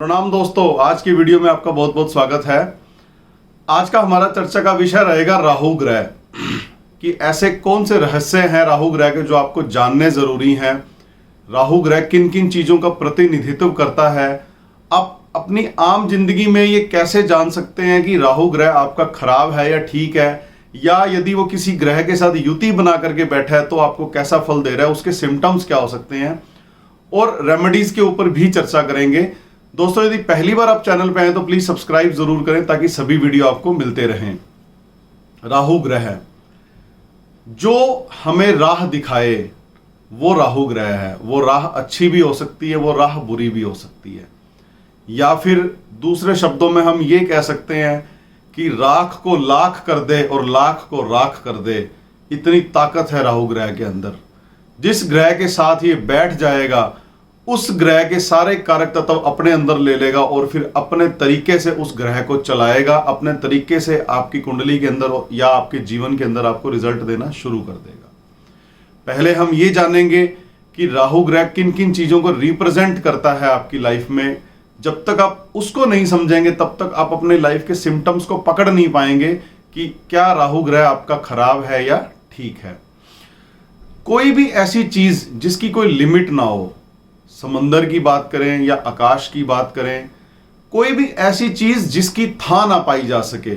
प्रणाम दोस्तों, आज की वीडियो में आपका बहुत बहुत स्वागत है। आज का हमारा चर्चा का विषय रहेगा राहु ग्रह कि ऐसे कौन से रहस्य हैं राहु ग्रह के जो आपको जानने जरूरी हैं। राहु ग्रह किन किन चीजों का प्रतिनिधित्व करता है। आप अपनी आम जिंदगी में ये कैसे जान सकते हैं कि राहु ग्रह आपका खराब है या ठीक है, या यदि वो किसी ग्रह के साथ युति बना करके बैठा है तो आपको कैसा फल दे रहा है, उसके सिम्टम्स क्या हो सकते हैं, और रेमेडीज के ऊपर भी चर्चा करेंगे। दोस्तों, यदि पहली बार आप चैनल पे आए तो प्लीज सब्सक्राइब जरूर करें ताकि सभी वीडियो आपको मिलते रहें। राहु ग्रह जो हमें राह दिखाए वो राहु ग्रह है। वो राह अच्छी भी हो सकती है, वो राह बुरी भी हो सकती है, या फिर दूसरे शब्दों में हम ये कह सकते हैं कि राख को लाख कर दे और लाख को राख कर दे, इतनी ताकत है राहु ग्रह के अंदर। जिस ग्रह के साथ ये बैठ जाएगा उस ग्रह के सारे कारक तत्व अपने अंदर ले लेगा और फिर अपने तरीके से उस ग्रह को चलाएगा, अपने तरीके से आपकी कुंडली के अंदर या आपके जीवन के अंदर आपको रिजल्ट देना शुरू कर देगा। पहले हम ये जानेंगे कि राहु ग्रह किन किन चीजों को रिप्रेजेंट करता है आपकी लाइफ में। जब तक आप उसको नहीं समझेंगे तब तक आप अपने लाइफ के सिम्टम्स को पकड़ नहीं पाएंगे कि क्या राहु ग्रह आपका खराब है या ठीक है। कोई भी ऐसी चीज जिसकी कोई लिमिट ना हो, समंदर की बात करें या आकाश की बात करें, कोई भी ऐसी चीज जिसकी था ना पाई जा सके,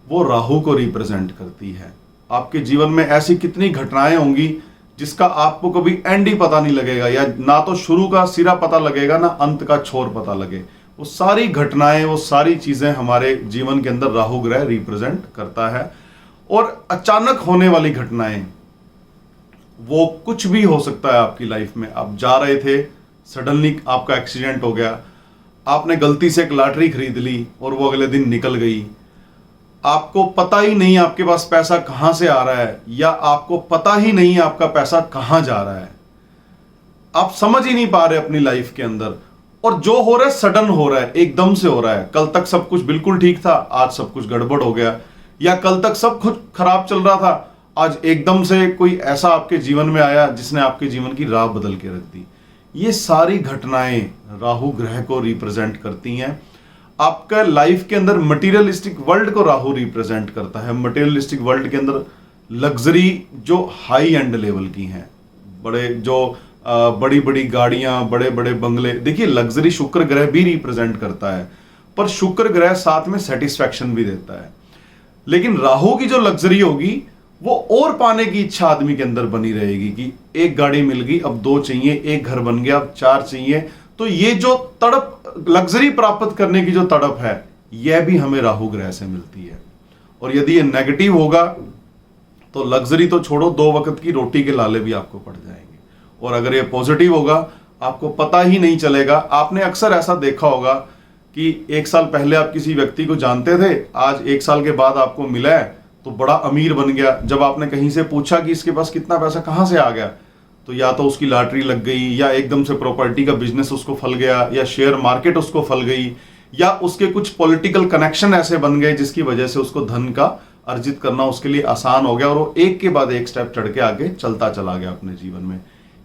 वो राहु को रिप्रेजेंट करती है। आपके जीवन में ऐसी कितनी घटनाएं होंगी जिसका आपको कभी एंड ही पता नहीं लगेगा, या ना तो शुरू का सिरा पता लगेगा ना अंत का छोर पता लगे। वो सारी घटनाएं, वो सारी चीजें हमारे जीवन के अंदर राहु ग्रह रिप्रेजेंट करता है। और अचानक होने वाली घटनाएं, वो कुछ भी हो सकता है आपकी लाइफ में। आप जा रहे थे, सडनली आपका एक्सीडेंट हो गया, आपने गलती से एक लॉटरी खरीद ली और वो अगले दिन निकल गई। आपको पता ही नहीं आपके पास पैसा कहां से आ रहा है, या आपको पता ही नहीं आपका पैसा कहां जा रहा है। आप समझ ही नहीं पा रहे अपनी लाइफ के अंदर, और जो हो रहा है सडन हो रहा है, एकदम से हो रहा है। कल तक सब कुछ बिल्कुल ठीक था, आज सब कुछ गड़बड़ हो गया, या कल तक सब कुछ खराब चल रहा था, आज एकदम से कोई ऐसा आपके जीवन में आया जिसने आपके जीवन की राह बदल के रख दी। ये सारी घटनाएं राहु ग्रह को रिप्रेजेंट करती हैं। आपका लाइफ के अंदर मटेरियलिस्टिक वर्ल्ड को राहु रिप्रेजेंट करता है। मटेरियलिस्टिक वर्ल्ड के अंदर लग्जरी जो हाई एंड लेवल की हैं, बड़ी बड़ी गाड़ियां, बड़े बड़े बंगले। देखिए, लग्जरी शुक्र ग्रह भी रिप्रेजेंट करता है, पर शुक्र ग्रह साथ में सेटिस्फैक्शन भी देता है। लेकिन राहु की जो लग्जरी होगी वो और पाने की इच्छा आदमी के अंदर बनी रहेगी कि एक गाड़ी मिल गई, अब दो चाहिए, एक घर बन गया, अब चार चाहिए। तो ये जो तड़प, लग्जरी प्राप्त करने की जो तड़प है, यह भी हमें राहु ग्रह से मिलती है। और यदि ये नेगेटिव होगा तो लग्जरी तो छोड़ो, दो वक्त की रोटी के लाले भी आपको पड़ जाएंगे। और अगर ये पॉजिटिव होगा, आपको पता ही नहीं चलेगा। आपने अक्सर ऐसा देखा होगा कि एक साल पहले आप किसी व्यक्ति को जानते थे, आज एक साल के बाद आपको मिला है तो बड़ा अमीर बन गया। जब आपने कहीं से पूछा कि इसके पास कितना पैसा कहां से आ गया, तो या तो उसकी लॉटरी लग गई, या एकदम से प्रॉपर्टी का बिजनेस उसको फल गया, या शेयर मार्केट उसको फल गई, या उसके कुछ पॉलिटिकल कनेक्शन ऐसे बन गए जिसकी वजह से उसको धन का अर्जित करना उसके लिए आसान हो गया, और वो एक के बाद एक स्टेप चढ़ के आगे चलता चला गया अपने जीवन में।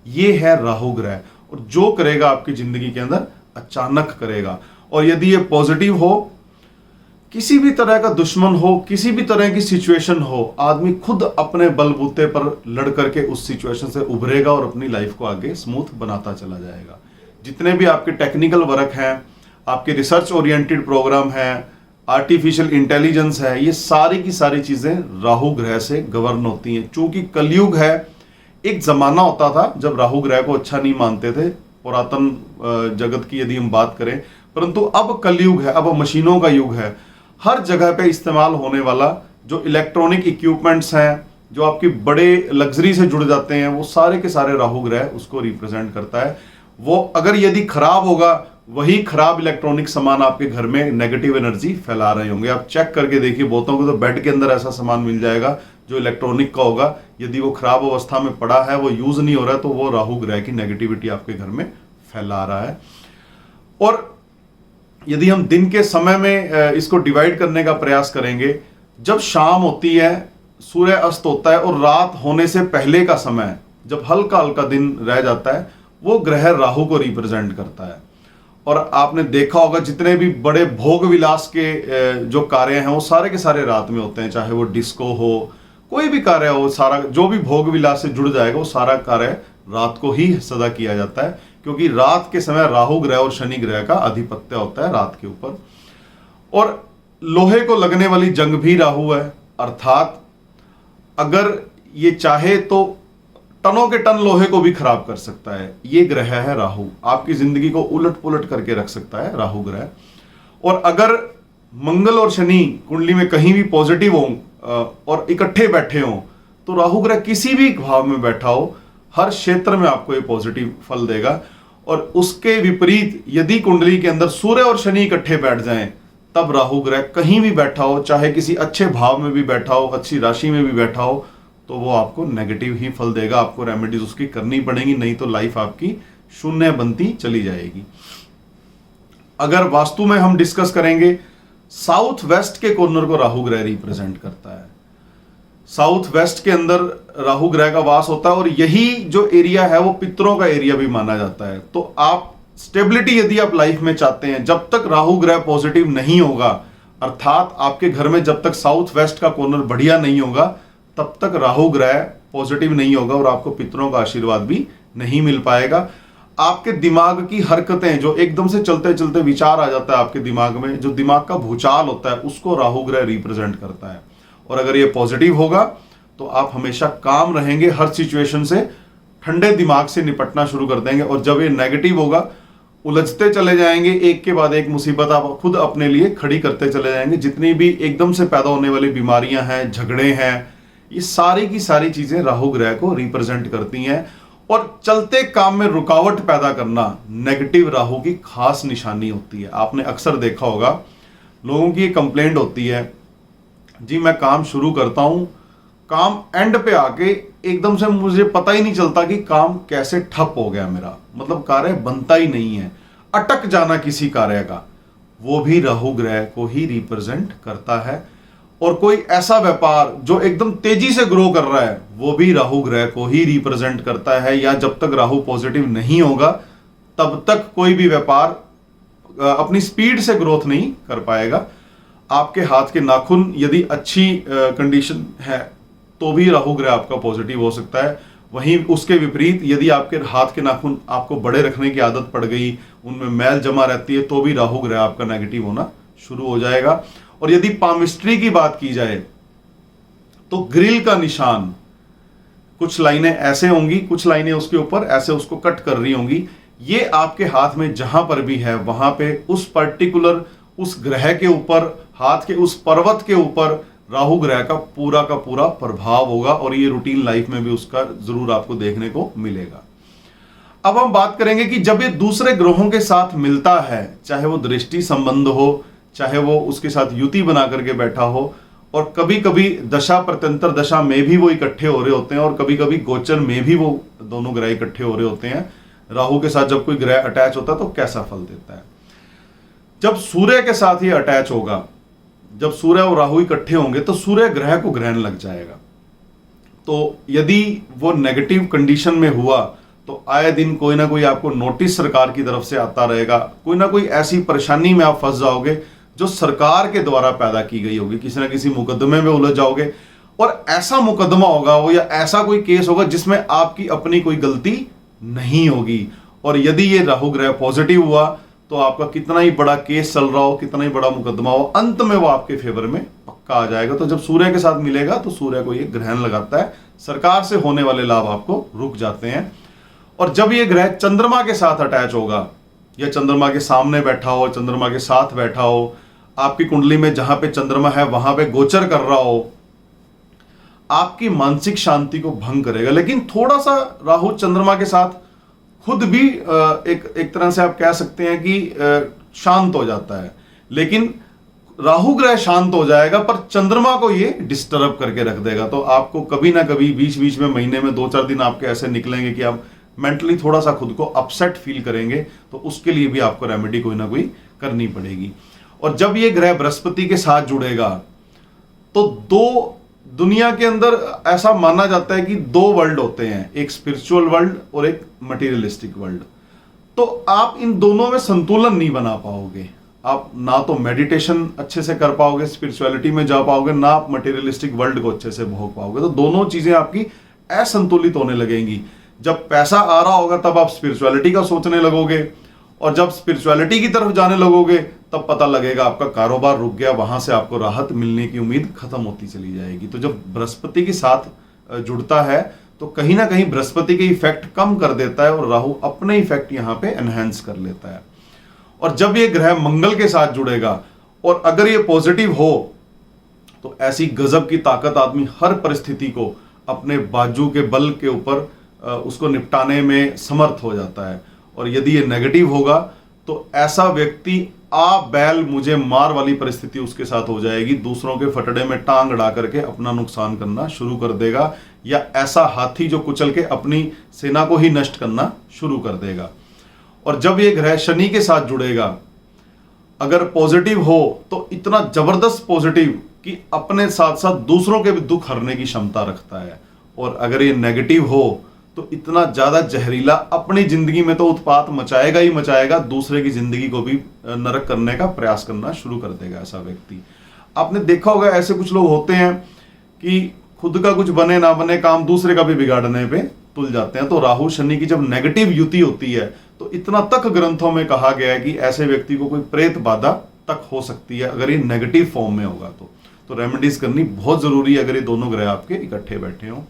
ये है राहु ग्रह, और जो करेगा आपकी जिंदगी के अंदर अचानक करेगा। और यदि ये पॉजिटिव हो, किसी भी तरह का दुश्मन हो, किसी भी तरह की सिचुएशन हो, आदमी खुद अपने बलबूते पर लड़ करके उस सिचुएशन से उभरेगा और अपनी लाइफ को आगे स्मूथ बनाता चला जाएगा। जितने भी आपके टेक्निकल वर्क हैं, आपके रिसर्च ओरिएंटेड प्रोग्राम हैं, आर्टिफिशियल इंटेलिजेंस है, ये सारी की सारी चीजें राहु ग्रह से गवर्न होती हैं। चूंकि कलयुग है, एक जमाना होता था जब राहु ग्रह को अच्छा नहीं मानते थे, पुरातन जगत की यदि हम बात करें, परंतु अब कलयुग है, अब मशीनों का युग है। हर जगह पे इस्तेमाल होने वाला जो इलेक्ट्रॉनिक इक्विपमेंट्स हैं, जो आपकी बड़े लग्जरी से जुड़ जाते हैं, वो सारे के सारे राहु ग्रह उसको रिप्रेजेंट करता है। वो अगर यदि खराब होगा, वही खराब इलेक्ट्रॉनिक सामान आपके घर में नेगेटिव एनर्जी फैला रहे होंगे। आप चेक करके देखिए, बहुतों को तो बेड के अंदर ऐसा सामान मिल जाएगा जो इलेक्ट्रॉनिक का होगा, यदि वो खराब अवस्था में पड़ा है, वो यूज नहीं हो रहा है, तो वो राहु ग्रह की नेगेटिविटी आपके घर में फैला रहा है। और यदि हम दिन के समय में इसको डिवाइड करने का प्रयास करेंगे, जब शाम होती है, सूर्य अस्त होता है, और रात होने से पहले का समय जब हल्का हल्का दिन रह जाता है, वो ग्रह राहु को रिप्रेजेंट करता है। और आपने देखा होगा जितने भी बड़े भोग विलास के जो कार्य हैं वो सारे के सारे रात में होते हैं, चाहे वो डिस्को हो, कोई भी कार्य हो, सारा जो भी भोग विलास से जुड़ जाएगा वो सारा कार्य रात को ही सदा किया जाता है, क्योंकि रात के समय राहु ग्रह और शनि ग्रह का आधिपत्य होता है रात के ऊपर। और लोहे को लगने वाली जंग भी राहु है, अर्थात अगर ये चाहे तो टनों के टन लोहे को भी खराब कर सकता है। ये ग्रह है राहु, आपकी जिंदगी को उलट पुलट करके रख सकता है राहु ग्रह। और अगर मंगल और शनि कुंडली में कहीं भी पॉजिटिव हो और इकट्ठे बैठे हो, तो राहु ग्रह किसी भी भाव में बैठा हो, हर क्षेत्र में आपको ये पॉजिटिव फल देगा। और उसके विपरीत यदि कुंडली के अंदर सूर्य और शनि इकट्ठे बैठ जाएं, तब राहु ग्रह कहीं भी बैठा हो, चाहे किसी अच्छे भाव में भी बैठा हो, अच्छी राशि में भी बैठा हो, तो वो आपको नेगेटिव ही फल देगा। आपको रेमेडीज उसकी करनी पड़ेगी, नहीं तो लाइफ आपकी शून्य बनती चली जाएगी। अगर वास्तु में हम डिस्कस करेंगे, साउथ वेस्ट के कॉर्नर को राहु ग्रह रिप्रेजेंट करता है। साउथ वेस्ट के अंदर राहु ग्रह का वास होता है और यही जो एरिया है वो पितरों का एरिया भी माना जाता है। तो आप स्टेबिलिटी यदि आप लाइफ में चाहते हैं, जब तक राहु ग्रह पॉजिटिव नहीं होगा, अर्थात आपके घर में जब तक साउथ वेस्ट का कॉर्नर बढ़िया नहीं होगा, तब तक राहु ग्रह पॉजिटिव नहीं होगा और आपको पितरों का आशीर्वाद भी नहीं मिल पाएगा। आपके दिमाग की हरकतें, जो एकदम से चलते चलते विचार आ जाता है आपके दिमाग में, जो दिमाग का भूचाल होता है, उसको राहु ग्रह रिप्रेजेंट करता है। और अगर ये पॉजिटिव होगा तो आप हमेशा काम रहेंगे, हर सिचुएशन से ठंडे दिमाग से निपटना शुरू कर देंगे। और जब ये नेगेटिव होगा, उलझते चले जाएंगे, एक के बाद एक मुसीबत आप खुद अपने लिए खड़ी करते चले जाएंगे। जितनी भी एकदम से पैदा होने वाली बीमारियां हैं, झगड़े हैं, ये सारी की सारी चीजें राहु ग्रह को रिप्रेजेंट करती हैं। और चलते काम में रुकावट पैदा करना नेगेटिव राहु की खास निशानी होती है। आपने अक्सर देखा होगा, लोगों की ये कंप्लेंट होती है, जी मैं काम शुरू करता हूं, काम एंड पे आके एकदम से मुझे पता ही नहीं चलता कि काम कैसे ठप हो गया मेरा, मतलब कार्य बनता ही नहीं है, अटक जाना किसी कार्य का, वो भी राहु ग्रह को ही रिप्रेजेंट करता है। और कोई ऐसा व्यापार जो एकदम तेजी से ग्रो कर रहा है, वो भी राहु ग्रह को ही रिप्रेजेंट करता है। या जब तक राहु पॉजिटिव नहीं होगा, तब तक कोई भी व्यापार अपनी स्पीड से ग्रोथ नहीं कर पाएगा। आपके हाथ के नाखून यदि अच्छी कंडीशन है, तो भी राहु ग्रह आपका पॉजिटिव हो सकता है। वहीं उसके विपरीत यदि आपके हाथ के नाखून आपको बड़े रखने की आदत पड़ गई, उनमें मैल जमा रहती है, तो भी राहु ग्रह आपका नेगेटिव होना शुरू हो जाएगा। और यदि पामिस्ट्री की बात की जाए, तो ग्रिल का निशान, कुछ लाइनें ऐसे होंगी, कुछ लाइनें उसके ऊपर ऐसे उसको कट कर रही होंगी, ये आपके हाथ में जहां पर भी है, वहां पे उस पर्टिकुलर उस ग्रह के ऊपर, हाथ के उस पर्वत के ऊपर राहु ग्रह का पूरा प्रभाव होगा। और ये रूटीन लाइफ में भी उसका जरूर आपको देखने को मिलेगा। अब हम बात करेंगे कि जब ये दूसरे ग्रहों के साथ मिलता है, चाहे वो दृष्टि संबंध हो, चाहे वो उसके साथ युति बना करके बैठा हो, और कभी कभी दशा प्रत्यंतर दशा में भी वो इकट्ठे हो रहे होते हैं, और कभी कभी गोचर में भी वो दोनों ग्रह इकट्ठे हो रहे होते हैं। राहु के साथ जब कोई ग्रह अटैच होता है तो कैसा फल देता है? जब सूर्य के साथ ही अटैच होगा, जब सूर्य और राहु इकट्ठे होंगे, तो सूर्य ग्रह को ग्रहण लग जाएगा। तो यदि वो नेगेटिव कंडीशन में हुआ, तो आए दिन कोई ना कोई आपको नोटिस सरकार की तरफ से आता रहेगा, कोई ना कोई ऐसी परेशानी में आप फंस जाओगे जो सरकार के द्वारा पैदा की गई होगी, किसी ना किसी मुकदमे में उलझ जाओगे। और ऐसा मुकदमा होगा वो, या ऐसा कोई केस होगा जिसमें आपकी अपनी कोई गलती नहीं होगी। और यदि ये राहु ग्रह पॉजिटिव हुआ, तो आपका कितना ही बड़ा केस चल रहा हो, कितना ही बड़ा मुकदमा हो, अंत में वो आपके फेवर में पक्का आ जाएगा। तो जब सूर्य के साथ मिलेगा, तो सूर्य को ये ग्रहण लगाता है, सरकार से होने वाले लाभ आपको रुक जाते हैं। और जब ये ग्रह चंद्रमा के साथ अटैच होगा, या चंद्रमा के सामने बैठा हो, चंद्रमा के साथ बैठा हो, आपकी कुंडली में जहां पे चंद्रमा है वहां पे गोचर कर रहा हो, आपकी मानसिक शांति को भंग करेगा। लेकिन थोड़ा सा राहु चंद्रमा के साथ खुद भी एक तरह से आप कह सकते हैं कि शांत हो जाता है। लेकिन राहु ग्रह शांत हो जाएगा, पर चंद्रमा को ये डिस्टर्ब करके रख देगा। तो आपको कभी ना कभी बीच बीच में, महीने में 2-4 दिन आपके ऐसे निकलेंगे कि आप मेंटली थोड़ा सा खुद को अपसेट फील करेंगे। तो उसके लिए भी आपको रेमेडी कोई ना कोई करनी पड़ेगी। और जब ये ग्रह बृहस्पति के साथ जुड़ेगा, तो दो दुनिया के अंदर ऐसा माना जाता है कि 2 वर्ल्ड होते हैं, एक स्पिरिचुअल वर्ल्ड और एक मटेरियलिस्टिक वर्ल्ड। तो आप इन दोनों में संतुलन नहीं बना पाओगे। आप ना तो मेडिटेशन अच्छे से कर पाओगे, स्पिरिचुअलिटी में जा पाओगे, ना आप मटेरियलिस्टिक वर्ल्ड को अच्छे से भोग पाओगे। तो दोनों चीजें आपकी असंतुलित होने लगेंगी। जब पैसा आ रहा होगा तब आप स्पिरिचुअलिटी का सोचने लगोगे, और जब स्पिरिचुअलिटी की तरफ जाने लगोगे तब पता लगेगा आपका कारोबार रुक गया, वहां से आपको राहत मिलने की उम्मीद खत्म होती चली जाएगी। तो जब बृहस्पति के साथ जुड़ता है तो कहीं ना कहीं बृहस्पति के इफेक्ट कम कर देता है और राहु अपने इफेक्ट यहां पे एनहेंस कर लेता है। और जब ये ग्रह मंगल के साथ जुड़ेगा और अगर ये पॉजिटिव हो तो ऐसी गजब की ताकत आदमी हर परिस्थिति को अपने बाजू के बल के ऊपर उसको निपटाने में समर्थ हो जाता है। और यदि ये नेगेटिव होगा तो ऐसा व्यक्ति आ बैल मुझे मार वाली परिस्थिति उसके साथ हो जाएगी, दूसरों के फटड़े में टांग अड़ा करके अपना नुकसान करना शुरू कर देगा, या ऐसा हाथी जो कुचल के अपनी सेना को ही नष्ट करना शुरू कर देगा। और जब ये ग्रह शनि के साथ जुड़ेगा, अगर पॉजिटिव हो तो इतना जबरदस्त पॉजिटिव कि अपने साथ साथ दूसरों के भी दुख हरने की क्षमता रखता है। और अगर ये नेगेटिव हो तो इतना ज्यादा जहरीला, अपनी जिंदगी में तो उत्पात मचाएगा ही मचाएगा, दूसरे की जिंदगी को भी नरक करने का प्रयास करना शुरू कर देगा ऐसा व्यक्ति। आपने देखा होगा ऐसे कुछ लोग होते हैं कि खुद का कुछ बने ना बने काम दूसरे का भी बिगाड़ने पे तुल जाते हैं। तो राहु शनि की जब नेगेटिव युति होती है तो इतना तक ग्रंथों में कहा गया है कि ऐसे व्यक्ति को कोई प्रेत बाधा तक हो सकती है अगर ये नेगेटिव फॉर्म में होगा। तो रेमेडीज करनी बहुत जरूरी है अगर ये दोनों ग्रह आपके इकट्ठे बैठे हों।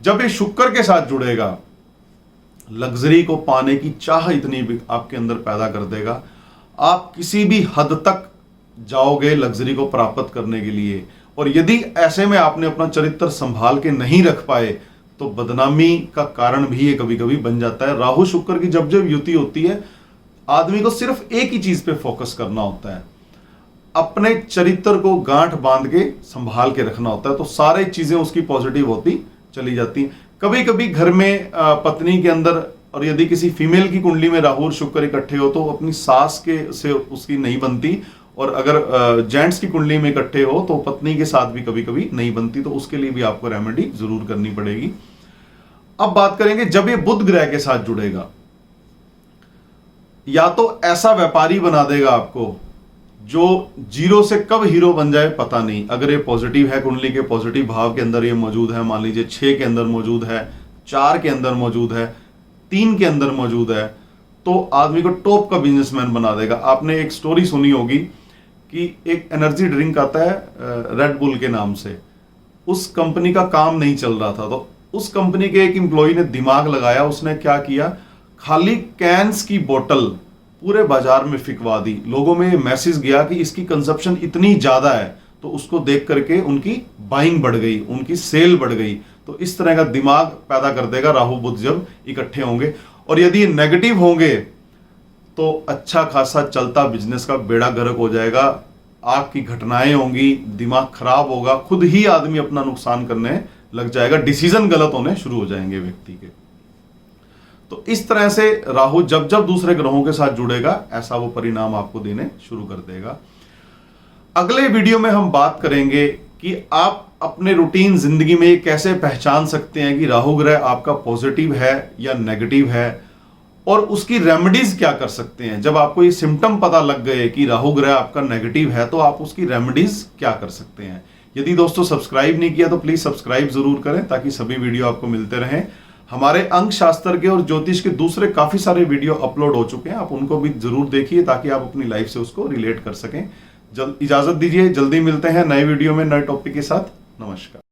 जब ये शुक्र के साथ जुड़ेगा, लग्जरी को पाने की चाह इतनी आपके अंदर पैदा कर देगा, आप किसी भी हद तक जाओगे लग्जरी को प्राप्त करने के लिए। और यदि ऐसे में आपने अपना चरित्र संभाल के नहीं रख पाए तो बदनामी का कारण भी ये कभी कभी बन जाता है। राहु शुक्र की जब जब युति होती है, आदमी को सिर्फ एक ही चीज पे फोकस करना होता है, अपने चरित्र को गांठ बांध के संभाल के रखना होता है, तो सारी चीजें उसकी पॉजिटिव होती चली जाती। कभी कभी घर में पत्नी के अंदर, और यदि किसी फीमेल की कुंडली में राहु और शुक्र इकट्ठे हो तो अपनी सास के से उसकी नहीं बनती, और अगर जेंट्स की कुंडली में इकट्ठे हो तो पत्नी के साथ भी कभी कभी नहीं बनती। तो उसके लिए भी आपको रेमेडी जरूर करनी पड़ेगी। अब बात करेंगे जब ये बुध ग्रह के साथ जुड़ेगा, या तो ऐसा व्यापारी बना देगा आपको जो जीरो से कब हीरो बन जाए पता नहीं। अगर ये पॉजिटिव है, कुंडली के पॉजिटिव भाव के अंदर ये मौजूद है, मान लीजिए 6 के अंदर मौजूद है, 4 के अंदर मौजूद है, 3 के अंदर मौजूद है, तो आदमी को टॉप का बिजनेसमैन बना देगा। आपने एक स्टोरी सुनी होगी कि एक एनर्जी ड्रिंक आता है रेड बुल के नाम से, उस कंपनी का काम नहीं चल रहा था, तो उस कंपनी के एक एम्प्लॉय ने दिमाग लगाया, उसने क्या किया, खाली कैंस की बोतल पूरे बाजार में फिकवा दी। लोगों में ये मैसेज गया कि इसकी कंजप्शन इतनी ज्यादा है, तो उसको देख करके उनकी बाइंग बढ़ गई, उनकी सेल बढ़ गई। तो इस तरह का दिमाग पैदा कर देगा राहु बुध जब इकट्ठे होंगे। और यदि ये नेगेटिव होंगे तो अच्छा खासा चलता बिजनेस का बेड़ा गर्क हो जाएगा, आग की घटनाएं होंगी, दिमाग खराब होगा, खुद ही आदमी अपना नुकसान करने लग जाएगा, डिसीजन गलत होने शुरू हो जाएंगे व्यक्ति के। तो इस तरह से राहु जब जब दूसरे ग्रहों के साथ जुड़ेगा ऐसा वो परिणाम आपको देने शुरू कर देगा। अगले वीडियो में हम बात करेंगे कि आप अपने रूटीन जिंदगी में कैसे पहचान सकते हैं कि राहु ग्रह आपका पॉजिटिव है या नेगेटिव है, और उसकी रेमेडीज क्या कर सकते हैं। जब आपको ये सिम्टम पता लग गए कि राहु ग्रह आपका नेगेटिव है तो आप उसकी रेमेडीज क्या कर सकते हैं। यदि दोस्तों सब्सक्राइब नहीं किया तो प्लीज सब्सक्राइब जरूर करें ताकि सभी वीडियो आपको मिलते रहें। हमारे अंक शास्त्र के और ज्योतिष के दूसरे काफी सारे वीडियो अपलोड हो चुके हैं, आप उनको भी जरूर देखिए ताकि आप अपनी लाइफ से उसको रिलेट कर सकें। इजाजत दीजिए, जल्दी मिलते हैं नए वीडियो में नए टॉपिक के साथ। नमस्कार।